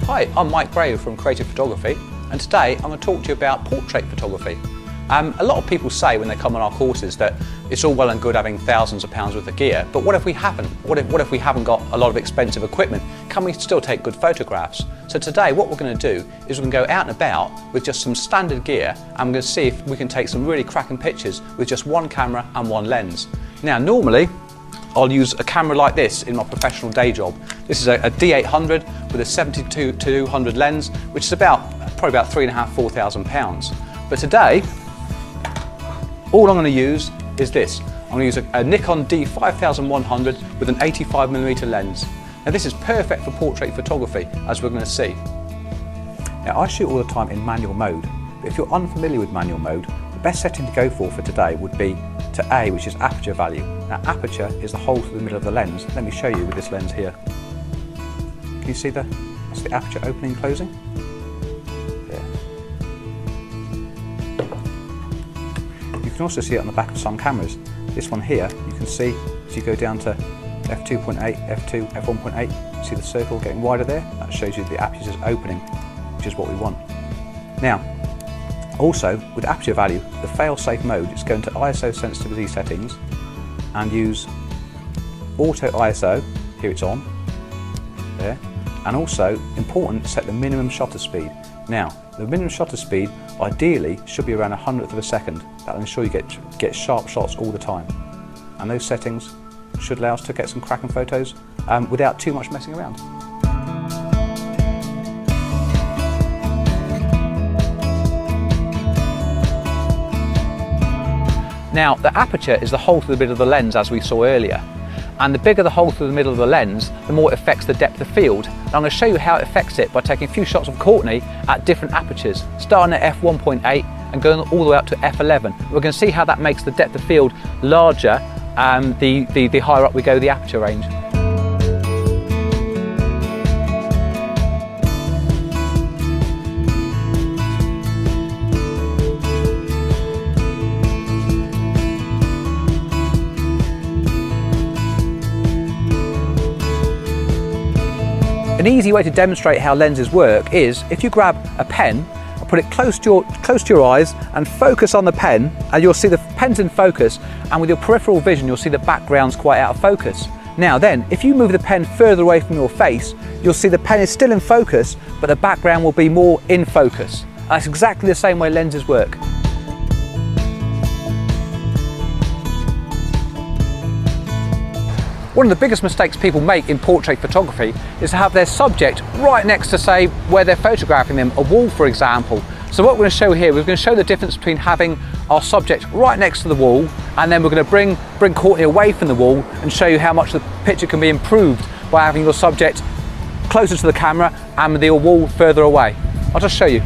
Hi, I'm Mike Gray from Creative Photography, and today I'm going to talk to you about portrait photography. A lot of people say when they come on our courses that it's all well and good having thousands of pounds worth of gear, but what if we haven't? What if we haven't got a lot of expensive equipment? Can we still take good photographs? So today what we're going to do is we're going to go out and about with just some standard gear, and we're going to see if we can take some really cracking pictures with just one camera and one lens. Now normally I'll use a camera like this in my professional day job. This is a D800 with a 70-200 lens, which is probably about £3,500–4,000 pounds. But today, all I'm going to use is this. I'm going to use a Nikon D5100 with an 85mm lens. Now this is perfect for portrait photography, as we're going to see. Now I shoot all the time in manual mode, but if you're unfamiliar with manual mode, the best setting to go for today would be to A, which is aperture value. Now aperture is the hole through the middle of the lens. Let me show you with this lens here. Can you see that's the aperture opening and closing? There. You can also see it on the back of some cameras. This one here, you can see as you go down to f2.8, f2, f1.8, see the circle getting wider there? That shows you the aperture is opening, which is what we want. Now, also, with aperture value, the fail-safe mode is going to ISO sensitivity settings and use auto ISO, here it's on, there, and also, important, set the minimum shutter speed. Now, the minimum shutter speed ideally should be around 100th of a second. That will ensure you get sharp shots all the time. And those settings should allow us to get some cracking photos without too much messing around. Now, the aperture is the hole through the middle of the lens, as we saw earlier. And the bigger the hole through the middle of the lens, the more it affects the depth of field. And I'm going to show you how it affects it by taking a few shots of Courtney at different apertures, starting at f1.8 and going all the way up to f11. We're going to see how that makes the depth of field larger the higher up we go the aperture range. An easy way to demonstrate how lenses work is if you grab a pen and put it close to your eyes and focus on the pen, and you'll see the pen's in focus, and with your peripheral vision you'll see the background's quite out of focus. Now then, if you move the pen further away from your face, you'll see the pen is still in focus, but the background will be more in focus. That's exactly the same way lenses work. One of the biggest mistakes people make in portrait photography is to have their subject right next to, say, where they're photographing them, a wall for example. So what we're going to show here, we're going to show the difference between having our subject right next to the wall, and then we're going to bring Courtney away from the wall and show you how much the picture can be improved by having your subject closer to the camera and with your wall further away. I'll just show you.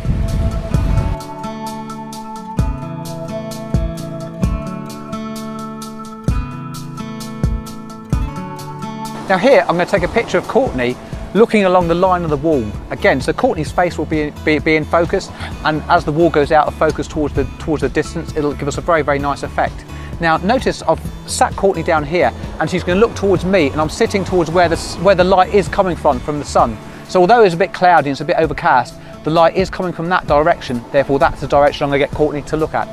Now here I'm going to take a picture of Courtney looking along the line of the wall. Again, so Courtney's face will be in focus, and as the wall goes out of focus towards the distance, it'll give us a very, very nice effect. Now notice I've sat Courtney down here and she's going to look towards me, and I'm sitting towards where the light is coming from the sun. So although it's a bit cloudy and it's a bit overcast, the light is coming from that direction, therefore that's the direction I'm going to get Courtney to look at.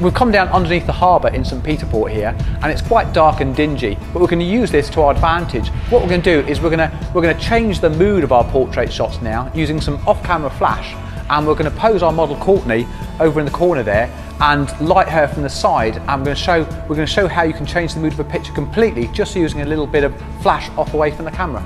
We've come down underneath the harbour in St Peterport here, and it's quite dark and dingy, but we're going to use this to our advantage. What we're going to do is we're going to change the mood of our portrait shots now using some off-camera flash, and we're going to pose our model Courtney over in the corner there and light her from the side, and we're going to show how you can change the mood of a picture completely just using a little bit of flash off away from the camera.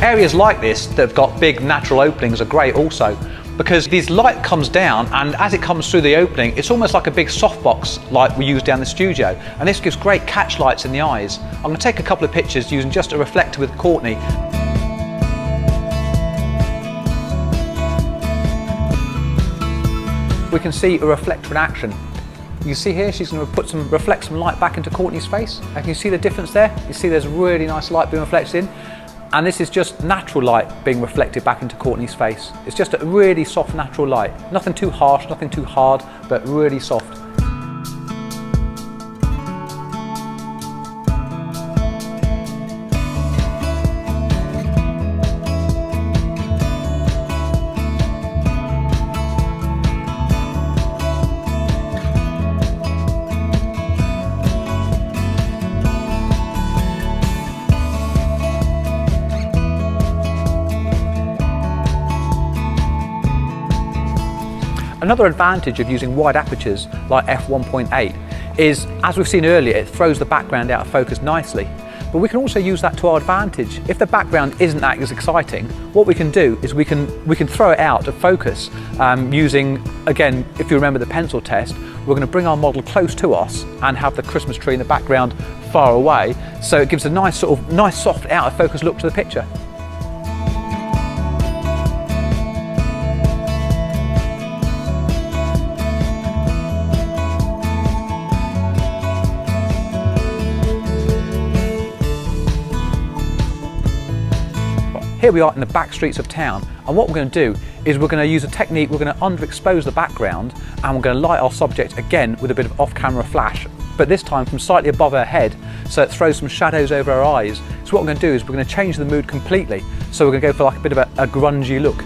Areas like this that have got big natural openings are great also, because this light comes down, and as it comes through the opening, it's almost like a big softbox like we use down the studio, and this gives great catch lights in the eyes. I'm going to take a couple of pictures using just a reflector with Courtney. We can see a reflector in action. You see here, she's going to reflect some light back into Courtney's face. And can you see the difference there? You see there's really nice light being reflected in. And this is just natural light being reflected back into Courtney's face. It's just a really soft, natural light. Nothing too harsh, nothing too hard, but really soft. Another advantage of using wide apertures like f1.8 is, as we've seen earlier, it throws the background out of focus nicely. But we can also use that to our advantage. If the background isn't that as exciting, what we can do is we can throw it out of focus using, again, if you remember the pencil test, we're going to bring our model close to us and have the Christmas tree in the background far away, so it gives a nice soft out of focus look to the picture. Here we are in the back streets of town, and what we're going to do is we're going to use a technique, we're going to underexpose the background, and we're going to light our subject again with a bit of off-camera flash, but this time from slightly above her head, so it throws some shadows over her eyes. So what we're going to do is we're going to change the mood completely, so we're going to go for like a bit of a grungy look.